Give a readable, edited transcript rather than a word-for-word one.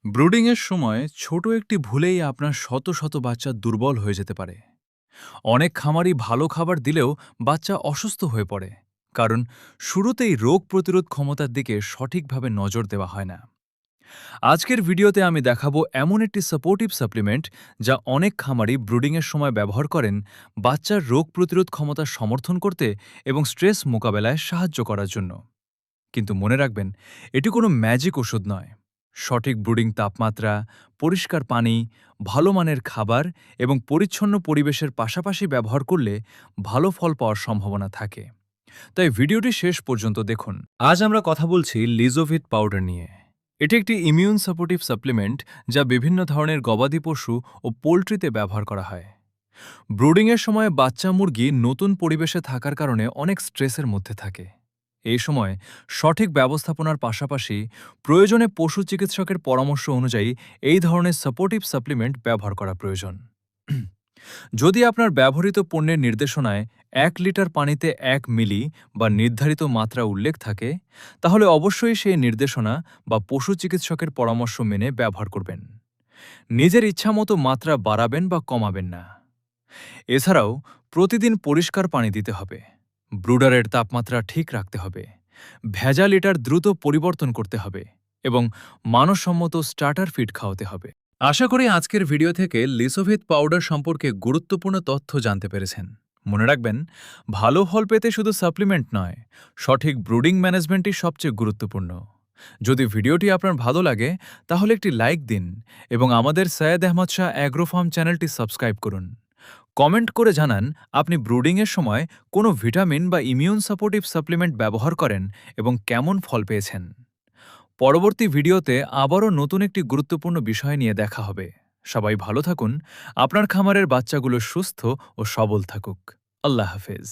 ব্রুডিংয়ের সময় ছোট একটি ভুলেই আপনার শত শত বাচ্চা দুর্বল হয়ে যেতে পারে। অনেক খামারই ভালো খাবার দিলেও বাচ্চা অসুস্থ হয়ে পড়ে, কারণ শুরুতেই রোগ প্রতিরোধ ক্ষমতার দিকে সঠিকভাবে নজর দেওয়া হয় না। আজকের ভিডিওতে আমি দেখাবো এমন একটি সাপোর্টিভ সাপ্লিমেন্ট যা অনেক খামারই ব্রুডিংয়ের সময় ব্যবহার করেন বাচ্চার রোগ প্রতিরোধ ক্ষমতা সমর্থন করতে এবং স্ট্রেস মোকাবেলায় সাহায্য করার জন্য। কিন্তু মনে রাখবেন, এটি কোনো ম্যাজিক ওষুধ নয়। সঠিক ব্রুডিং তাপমাত্রা, পরিষ্কার পানি, ভালো মানের খাবার এবং পরিচ্ছন্ন পরিবেশের পাশাপাশি ব্যবহার করলে ভালো ফল পাওয়ার সম্ভাবনা থাকে। তাই ভিডিওটি শেষ পর্যন্ত দেখুন। আজ আমরা কথা বলছি লিজোভিট পাউডার নিয়ে। এটি একটি ইমিউন সাপোর্টিভ সাপ্লিমেন্ট যা বিভিন্ন ধরনের গবাদি পশু ও পোলট্রিতে ব্যবহার করা হয়। ব্রুডিংয়ের সময় বাচ্চা মুরগি নতুন পরিবেশে থাকার কারণে অনেক স্ট্রেসের মধ্যে থাকে। এই সময় সঠিক ব্যবস্থাপনার পাশাপাশি প্রয়োজনে পশু চিকিৎসকের পরামর্শ অনুযায়ী এই ধরনের সাপোর্টিভ সাপ্লিমেন্ট ব্যবহার করা প্রয়োজন। যদি আপনার ব্যবহৃত পণ্যের নির্দেশনায় 1 লিটার পানিতে 1 মিলি বা নির্ধারিত মাত্রা উল্লেখ থাকে, তাহলে অবশ্যই সেই নির্দেশনা বা পশু চিকিৎসকের পরামর্শ মেনে ব্যবহার করবেন। নিজের ইচ্ছামতো মাত্রা বাড়াবেন বা কমাবেন না। এছাড়াও প্রতিদিন পরিষ্কার পানি দিতে হবে, ব্রুডারের তাপমাত্রা ঠিক রাখতে হবে, ভেজা লিটার দ্রুত পরিবর্তন করতে হবে এবং মানসম্মত স্টার্টার ফিড খাওয়াতে হবে। আশা করি আজকের ভিডিও থেকে লিসোভিট পাউডার সম্পর্কে গুরুত্বপূর্ণ তথ্য জানতে পেরেছেন। মনে রাখবেন, ভালো ফল পেতে শুধু সাপ্লিমেন্ট নয়, সঠিক ব্রুডিং ম্যানেজমেন্টই সবচেয়ে গুরুত্বপূর্ণ। যদি ভিডিওটি আপনার ভালো লাগে তাহলে একটি লাইক দিন এবং আমাদের সৈয়দ আহমদ শাহ অ্যাগ্রো ফার্ম চ্যানেলটি সাবস্ক্রাইব করুন। কমেন্ট করে জানান আপনি ব্রুডিংয়ের সময় কোনো ভিটামিন বা ইমিউন সাপোর্টিভ সাপ্লিমেন্ট ব্যবহার করেন এবং কেমন ফল পেয়েছেন। পরবর্তী ভিডিওতে আবারও নতুন একটি গুরুত্বপূর্ণ বিষয় নিয়ে দেখা হবে। সবাই ভালো থাকুন, আপনার খামারের বাচ্চাগুলো সুস্থ ও সবল থাকুক। আল্লাহ হাফেজ।